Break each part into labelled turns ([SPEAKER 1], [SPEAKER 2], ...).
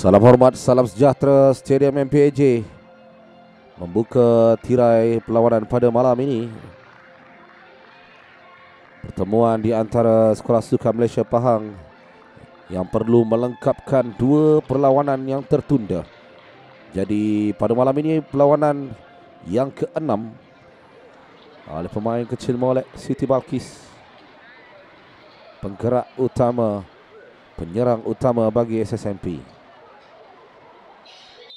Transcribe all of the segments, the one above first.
[SPEAKER 1] Salam hormat, salam sejahtera. Stadium MPAJ membuka tirai perlawanan pada malam ini. Pertemuan di antara Sekolah Sukan Malaysia Pahang yang perlu melengkapkan dua perlawanan yang tertunda. Jadi pada malam ini perlawanan yang ke-6 oleh pemain kecil molek Siti Balqis, penggerak utama, penyerang utama bagi SSMP.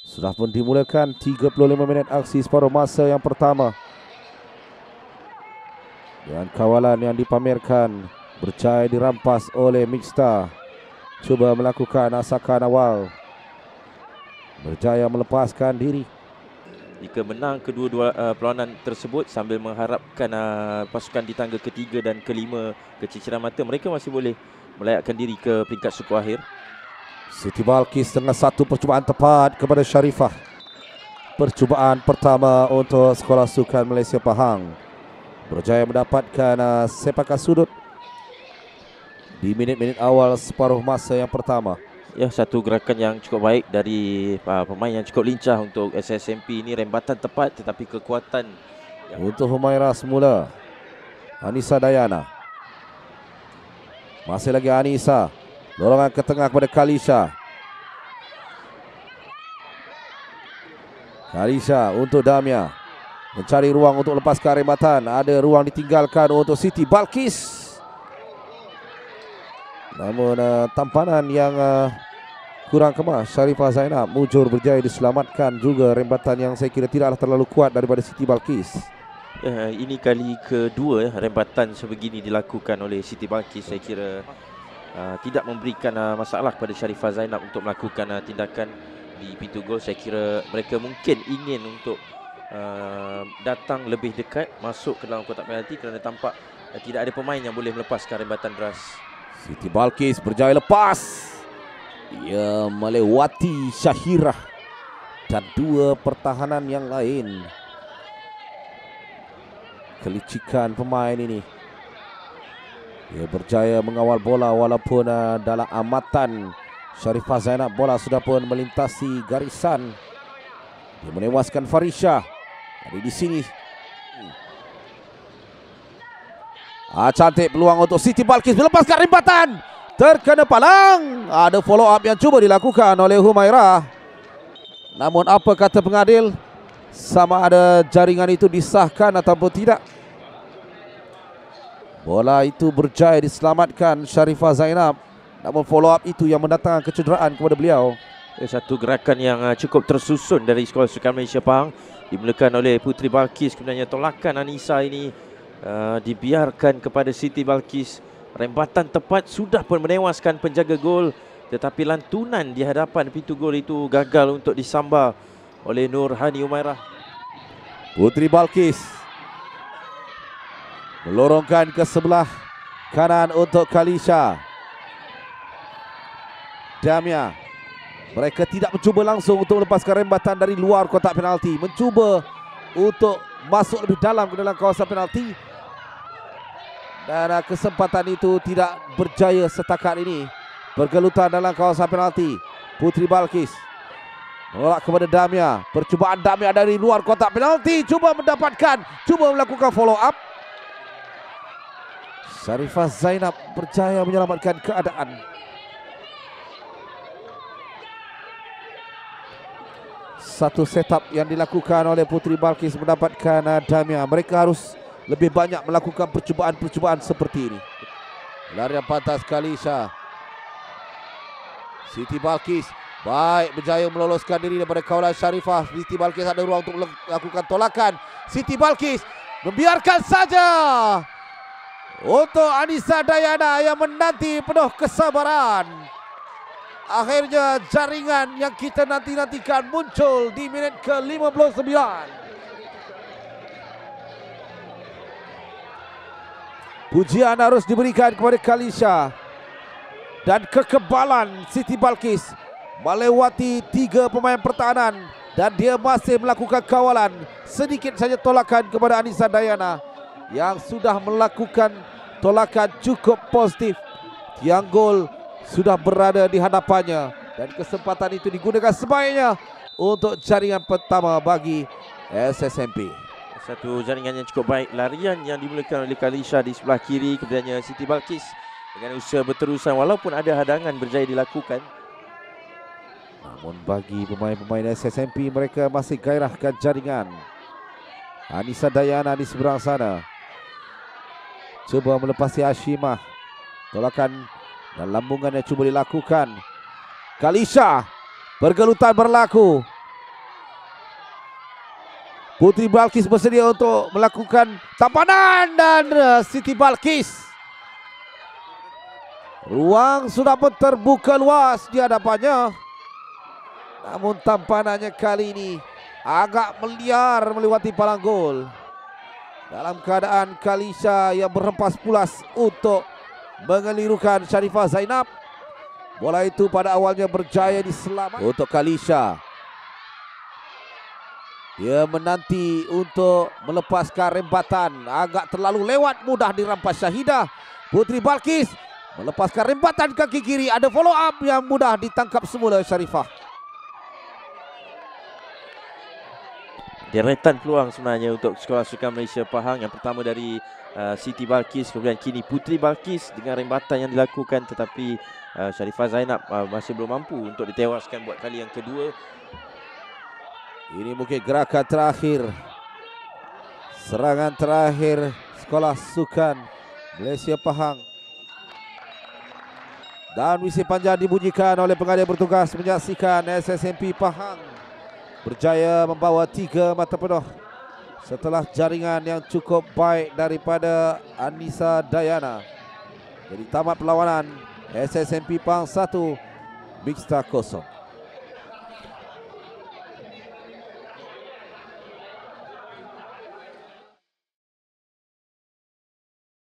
[SPEAKER 1] Sudah pun dimulakan 35 minit aksi separuh masa yang pertama. Dan kawalan yang dipamerkan berjaya dirampas oleh Mixta. Cuba melakukan asakan awal, berjaya melepaskan diri.
[SPEAKER 2] Jika menang kedua-dua perlawanan tersebut sambil mengharapkan pasukan di tangga ketiga dan kelima keciciran mata, mereka masih boleh melayakkan diri ke peringkat suku akhir.
[SPEAKER 1] Siti Balqis dengan satu percubaan tepat kepada Sharifah. Percubaan pertama untuk Sekolah Sukan Malaysia Pahang berjaya mendapatkan sepakan sudut di minit-minit awal separuh masa yang pertama.
[SPEAKER 2] Ya, satu gerakan yang cukup baik dari pemain yang cukup lincah untuk SSMP ini. Rembatan tepat tetapi kekuatan
[SPEAKER 1] untuk Humairah semula. Anissa Dayana. Masih lagi Anissa. Dorongan ke tengah kepada Kalisha. Kalisha untuk Damia. Mencari ruang untuk lepaskan rembatan. Ada ruang ditinggalkan untuk Siti Balqis. Namun tampanan yang kurang kemas. Sharifah Zainab mujur berjaya diselamatkan juga rembatan yang saya kira tidaklah terlalu kuat daripada Siti Balqis.
[SPEAKER 2] Ini kali kedua rembatan sebegini dilakukan oleh Siti Balqis. Saya kira tidak memberikan masalah kepada Sharifah Zainab untuk melakukan tindakan di pintu gol. Saya kira mereka mungkin ingin untuk datang lebih dekat, masuk ke dalam kotak penalti kerana tampak tidak ada pemain yang boleh melepaskan rembatan deras.
[SPEAKER 1] Siti Balqis berjaya lepas. Ia melewati Syahirah dan dua pertahanan yang lain. Kelicikan pemain ini. Dia berjaya mengawal bola walaupun dalam amatan Sharifah Zainab bola sudah pun melintasi garisan. Dia menewaskan Farisha. Jadi di sini cantik peluang untuk Siti Balqis melepaskan rembatan. Terkena palang. Ada follow up yang cuba dilakukan oleh Humairah. Namun apa kata pengadil? Sama ada jaringan itu disahkan ataupun tidak. Bola itu berjaya diselamatkan Sharifah Zainab. Namun follow up itu yang mendatangkan kecederaan kepada beliau.
[SPEAKER 2] Satu gerakan yang cukup tersusun dari Sekolah Sukan Malaysia Pahang, dimulakan oleh Puteri Balqis. Kemudian tolakan Anissa ini dibiarkan kepada Siti Balqis. Rembatan tepat sudah pun menewaskan penjaga gol, tetapi lantunan di hadapan pintu gol itu gagal untuk disambar oleh Nurhani Umairah.
[SPEAKER 1] Puteri Balqis melorongkan ke sebelah kanan untuk Kalisha. Damia. Mereka tidak mencuba langsung untuk melepaskan rembatan dari luar kotak penalti. Mencuba untuk masuk lebih dalam ke dalam kawasan penalti. Dan kesempatan itu tidak berjaya setakat ini. Bergelutan dalam kawasan penalti. Puteri Balqis menolak kepada Damia. Percubaan Damia dari luar kotak penalti. Cuba melakukan follow up. Sharifah Zainab berjaya menyelamatkan keadaan. Satu setup yang dilakukan oleh Puteri Balqis mendapatkan Damia. Mereka harus lebih banyak melakukan percubaan-percubaan seperti ini. Larian pantas Kalisha. Siti Balqis baik berjaya meloloskan diri daripada kawalan Sharifah. Siti Balqis ada ruang untuk melakukan tolakan. Siti Balqis membiarkan saja untuk Anissa Dayana yang menanti penuh kesabaran. Akhirnya jaringan yang kita nanti-nantikan muncul di minit ke-59. Pujian harus diberikan kepada Kalisha dan kekebalan Siti Balqis melewati tiga pemain pertahanan dan dia masih melakukan kawalan. Sedikit saja tolakan kepada Anissa Dayana yang sudah melakukan tolakan cukup positif. Tiang gol sudah berada di hadapannya. Dan kesempatan itu digunakan sebaiknya untuk jaringan pertama bagi SSMP.
[SPEAKER 2] Satu jaringan yang cukup baik. Larian yang dimulakan oleh Kalisha di sebelah kiri, kemudiannya Siti Balqis dengan usaha berterusan walaupun ada hadangan berjaya dilakukan.
[SPEAKER 1] Namun bagi pemain-pemain SSMP, mereka masih gairahkan jaringan. Anissa Dayana di seberang sana cuba melepasi Hashimah. Tolakan dan lambungan yang cuba dilakukan. Kalisha, pergelutan berlaku. Putri Balqis bersedia untuk melakukan tampanan dan Siti Balqis. Ruang sudah pun terbuka luas di hadapannya. Namun tampanannya kali ini agak meliar melewati palang gol. Dalam keadaan Kalisha yang berhempas pulas untuk mengelirukan Sharifah Zainab. Bola itu pada awalnya berjaya diselamatkan untuk Kalisha. Dia menanti untuk melepaskan rembatan. Agak terlalu lewat, mudah dirampas Syahidah. Putri Balqis melepaskan rembatan kaki kiri. Ada follow up yang mudah ditangkap semula Sharifah.
[SPEAKER 2] Deretan peluang sebenarnya untuk Sekolah Sukan Malaysia Pahang. Yang pertama dari Siti Balqis, kemudian kini Putri Balqis dengan rembatan yang dilakukan, tetapi Sharifah Zainab masih belum mampu untuk ditewaskan buat kali yang kedua.
[SPEAKER 1] Ini mungkin gerakan terakhir, serangan terakhir Sekolah Sukan Malaysia Pahang. Dan wisi panjang dibunyikan oleh pengadil bertugas menyaksikan SSMP Pahang berjaya membawa 3 mata penuh setelah jaringan yang cukup baik daripada Anissa Dayana. Jadi tamat perlawanan, SSMP Pahang 1, Big Star 0.